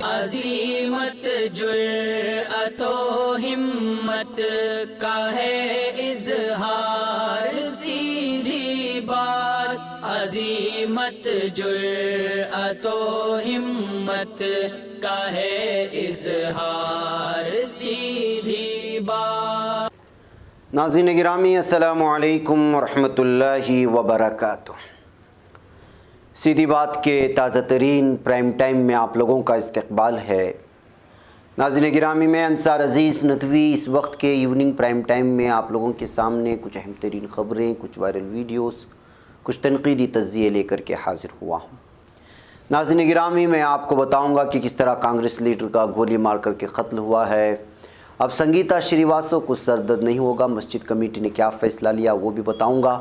عزیمت جرأت و ہمت کا ہے اظہار، سیدھی بات عزیمت جرأت و ہمت کا ہے اظہار، سیدھی بات۔ ناظرین گرامی، السلام علیکم ورحمۃ اللہ وبرکاتہ۔ سیدھی بات کے تازہ ترین پرائم ٹائم میں آپ لوگوں کا استقبال ہے۔ ناظرین گرامی، میں انصار عزیز ندوی اس وقت کے ایوننگ پرائم ٹائم میں آپ لوگوں کے سامنے کچھ اہم ترین خبریں، کچھ وائرل ویڈیوز، کچھ تنقیدی تجزیے لے کر کے حاضر ہوا ہوں۔ ناظرین گرامی، میں آپ کو بتاؤں گا کہ کس طرح کانگریس لیڈر کا گولی مار کر کے قتل ہوا ہے۔ اب سنگیتا شریواسو کو سردرد نہیں ہوگا، مسجد کمیٹی نے کیا فیصلہ لیا وہ بھی بتاؤں گا۔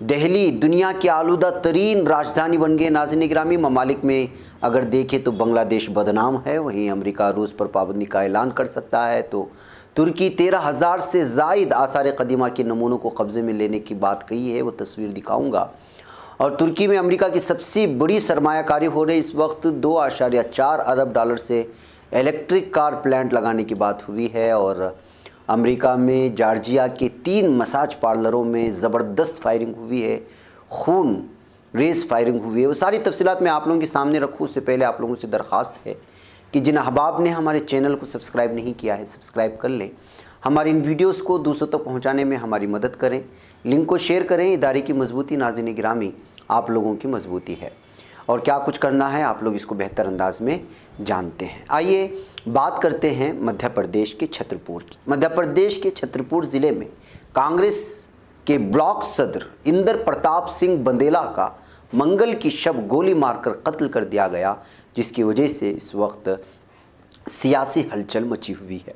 دہلی دنیا کی آلودہ ترین راجدھانی بن گئے۔ ناظرین گرامی، ممالک میں اگر دیکھیں تو بنگلہ دیش بدنام ہے، وہیں امریکہ روس پر پابندی کا اعلان کر سکتا ہے، تو ترکی 13,000 سے زائد آثار قدیمہ کے نمونوں کو قبضے میں لینے کی بات کہی ہے، وہ تصویر دکھاؤں گا۔ اور ترکی میں امریکہ کی سب سے بڑی سرمایہ کاری ہو رہی، اس وقت 2.4 ارب ڈالر سے الیکٹرک کار پلانٹ لگانے کی بات ہوئی ہے۔ اور امریکہ میں جارجیا کے 3 مساج پارلروں میں زبردست فائرنگ ہوئی ہے، خون ریز فائرنگ ہوئی ہے۔ وہ ساری تفصیلات میں آپ لوگوں کے سامنے رکھوں، اس سے پہلے آپ لوگوں سے درخواست ہے کہ جن احباب نے ہمارے چینل کو سبسکرائب نہیں کیا ہے سبسکرائب کر لیں، ہماری ان ویڈیوز کو دوسروں تک پہنچانے میں ہماری مدد کریں، لنک کو شیئر کریں۔ ادارے کی مضبوطی ناظرین گرامی آپ لوگوں کی مضبوطی ہے، اور کیا کچھ کرنا ہے آپ لوگ اس کو بہتر انداز میں جانتے ہیں۔ آئیے بات کرتے ہیں مدھیہ پردیش کے چھترپور کی۔ مدھیہ پردیش کے چھترپور ضلع میں کانگریس کے بلاک صدر اندر پرتاپ سنگھ بندیلا کا منگل کی شب گولی مار کر قتل کر دیا گیا، جس کی وجہ سے اس وقت سیاسی ہلچل مچی ہوئی ہے۔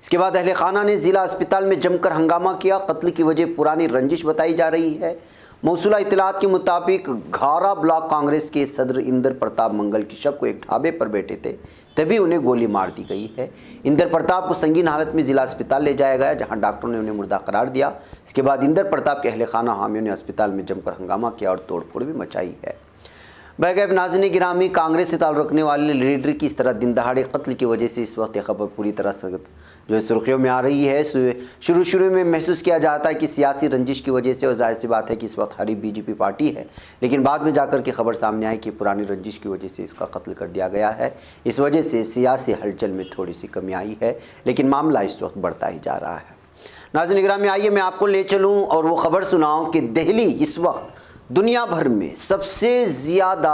اس کے بعد اہل خانہ نے ضلع اسپتال میں جم کر ہنگامہ کیا۔ قتل کی وجہ پرانی رنجش بتائی جا رہی ہے۔ موصولہ اطلاعات کے مطابق گھارا بلاک کانگریس کے صدر اندر پرتاپ منگل کی شب کو ایک ڈھابے پر بیٹھے تھے، تبھی انہیں گولی مار دی گئی ہے۔ اندر پرتاپ کو سنگین حالت میں ضلع اسپتال لے جایا گیا، جہاں ڈاکٹروں نے انہیں مردہ قرار دیا۔ اس کے بعد اندر پرتاپ کے اہل خانہ حامیوں نے اسپتال میں جم کر ہنگامہ کیا اور توڑ پھوڑ بھی مچائی ہے۔ بغیر ناظرین گرامی، کانگریس سے تعلق رکھنے والے لیڈر کی اس طرح دن دہاڑے قتل کی وجہ سے اس وقت یہ خبر پوری طرح سے سرخیوں میں آ رہی ہے۔ شروع میں محسوس کیا جاتا ہے کہ سیاسی رنجش کی وجہ سے، اور ظاہر سی بات ہے کہ اس وقت حریف بی جے پی پارٹی ہے، لیکن بعد میں جا کر کے خبر سامنے آئی کہ پرانی رنجش کی وجہ سے اس کا قتل کر دیا گیا ہے۔ اس وجہ سے سیاسی ہلچل میں تھوڑی سی کمی آئی ہے، لیکن معاملہ اس وقت بڑھتا ہی جا رہا ہے۔ ناظرین گرامی، آئیے میں آپ کو لے چلوں اور وہ خبر سناؤں کہ دہلی اس وقت دنیا بھر میں سب سے زیادہ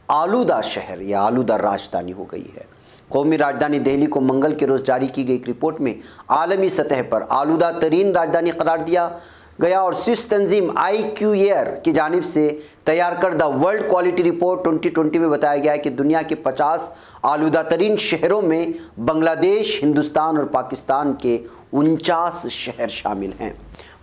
آلودہ شہر یا آلودہ راجدھانی ہو گئی ہے۔ قومی راجدھانی دہلی کو منگل کے روز جاری کی گئی ایک رپورٹ میں عالمی سطح پر آلودہ ترین راجدھانی قرار دیا گیا، اور سوئس تنظیم IQAir کی جانب سے تیار کردہ ورلڈ کوالٹی رپورٹ 2020 میں بتایا گیا ہے کہ دنیا کے 50 آلودہ ترین شہروں میں بنگلہ دیش، ہندوستان اور پاکستان کے 49 شہر شامل ہیں۔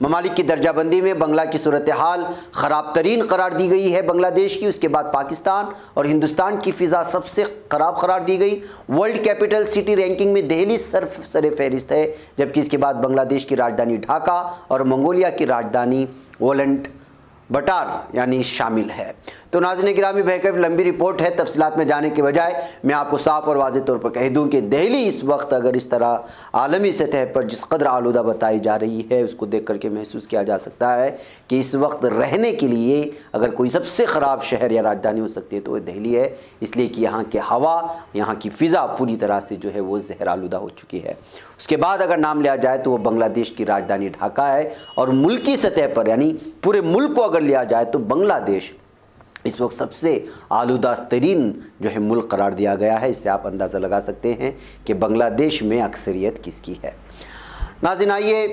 ممالک کی درجہ بندی میں بنگلہ کی صورتحال خراب ترین قرار دی گئی ہے بنگلہ دیش کی، اس کے بعد پاکستان اور ہندوستان کی فضا سب سے خراب قرار دی گئی۔ ورلڈ کیپٹل سٹی رینکنگ میں دہلی سر فہرست ہے، جبکہ اس کے بعد بنگلہ دیش کی راجدھانی ڈھاکہ اور منگولیا کی راجدھانی اولانٹ بٹار یعنی شامل ہے۔ تو ناظرین گرامی، بہرکیف لمبی رپورٹ ہے، تفصیلات میں جانے کے بجائے میں آپ کو صاف اور واضح طور پر کہہ دوں کہ دہلی اس وقت اگر اس طرح عالمی سطح پر جس قدر آلودہ بتائی جا رہی ہے، اس کو دیکھ کر کے محسوس کیا جا سکتا ہے کہ اس وقت رہنے کے لیے اگر کوئی سب سے خراب شہر یا راجدھانی ہو سکتی ہے تو وہ دہلی ہے، اس لیے کہ یہاں کی ہوا، یہاں کی فضا پوری طرح سے جو ہے وہ زہر آلودہ ہو چکی ہے۔ اس کے بعد اگر نام لیا جائے تو وہ بنگلہ دیش کی راجدھانی ڈھاکہ ہے، اور ملکی سطح پر یعنی پورے ملک کو اگر لیا جائے تو بنگلہ دیش اس وقت سب سے آلودہ ترین جو ہے ملک قرار دیا گیا ہے۔ اس سے آپ اندازہ لگا سکتے ہیں کہ بنگلہ دیش میں اکثریت کس کی ہے۔ ناظرین، آئیے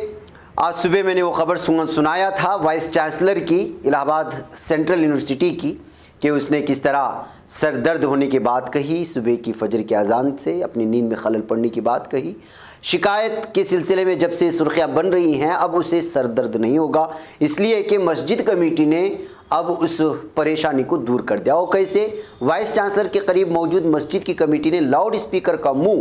آج صبح میں نے وہ خبر سنایا تھا وائس چانسلر کی الہ آباد سینٹرل یونیورسٹی کی، کہ اس نے کس طرح سر درد ہونے کی بات کہی، صبح کی فجر کی اذان سے اپنی نیند میں خلل پڑنے کی بات کہی۔ شکایت کے سلسلے میں جب سے سرخیاں بن رہی ہیں، اب اسے سر درد نہیں ہوگا، اس لیے کہ مسجد کمیٹی نے اب اس پریشانی کو دور کر دیا۔ اور کیسے؟ وائس چانسلر کے قریب موجود مسجد کی کمیٹی نے لاؤڈ اسپیکر کا منہ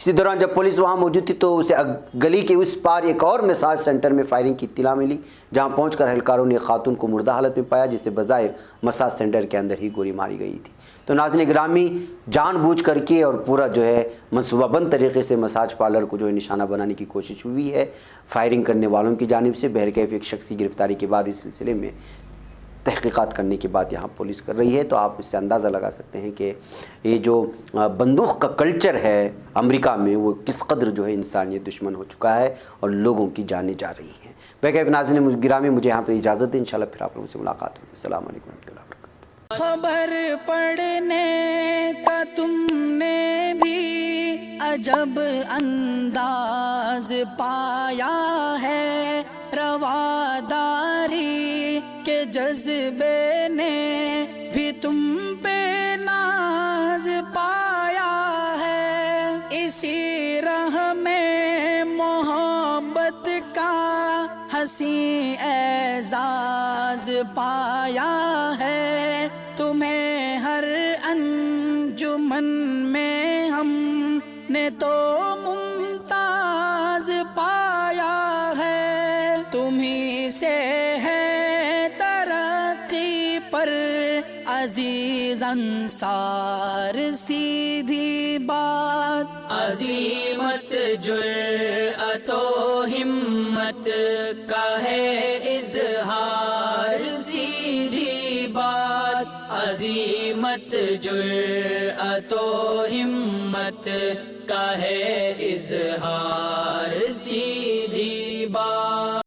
اسی دوران جب پولیس وہاں موجود تھی تو اسے گلی کے اس پار ایک اور مساج سینٹر میں فائرنگ کی اطلاع ملی، جہاں پہنچ کر اہلکاروں نے ایک خاتون کو مردہ حالت میں پایا جسے بظاہر مساج سینٹر کے اندر ہی گولی ماری گئی تھی۔ تو ناظرین گرامی، جان بوجھ کر کے اور پورا جو ہے منصوبہ بند طریقے سے مساج پارلر کو جو ہے نشانہ بنانے کی کوشش ہوئی ہے فائرنگ کرنے والوں کی جانب سے۔ بہرکیف ایک شخص کی گرفتاری کے بعد اس سلسلے میں تحقیقات کرنے کے بعد یہاں پولیس کر رہی ہے، تو آپ اس سے اندازہ لگا سکتے ہیں کہ یہ جو بندوق کا کلچر ہے امریکہ میں وہ کس قدر جو ہے انسانیت دشمن ہو چکا ہے اور لوگوں کی جانیں جا رہی ہیں۔ بہرکیف ناظرین گرامی، مجھے یہاں پہ اجازت دیں، انشاءاللہ پھر آپ لوگوں سے ملاقات ہوگی۔ السلام علیکم ورحمۃ اللہ وبرکاتہ۔ خبر پڑھنے کا تم نے بھی عجب انداز پایا ہے، رواداری کے جذبے نے بھی تم پہ ناز پایا ہے، اسی راہ میں محبت کا حسین اعزاز پایا ہے، تمہیں ہر انجمن میں ہم نے تو ممتاز پایا ہے، تمہیں سے ہے ترقی پر عزیز انصار، سیدھی بات عظیمت جرأت و ہمت کا ہے اظہار، سیدھی بات عظیمت جرأت و ہمت کا ہے اظہار، سیدھی بات۔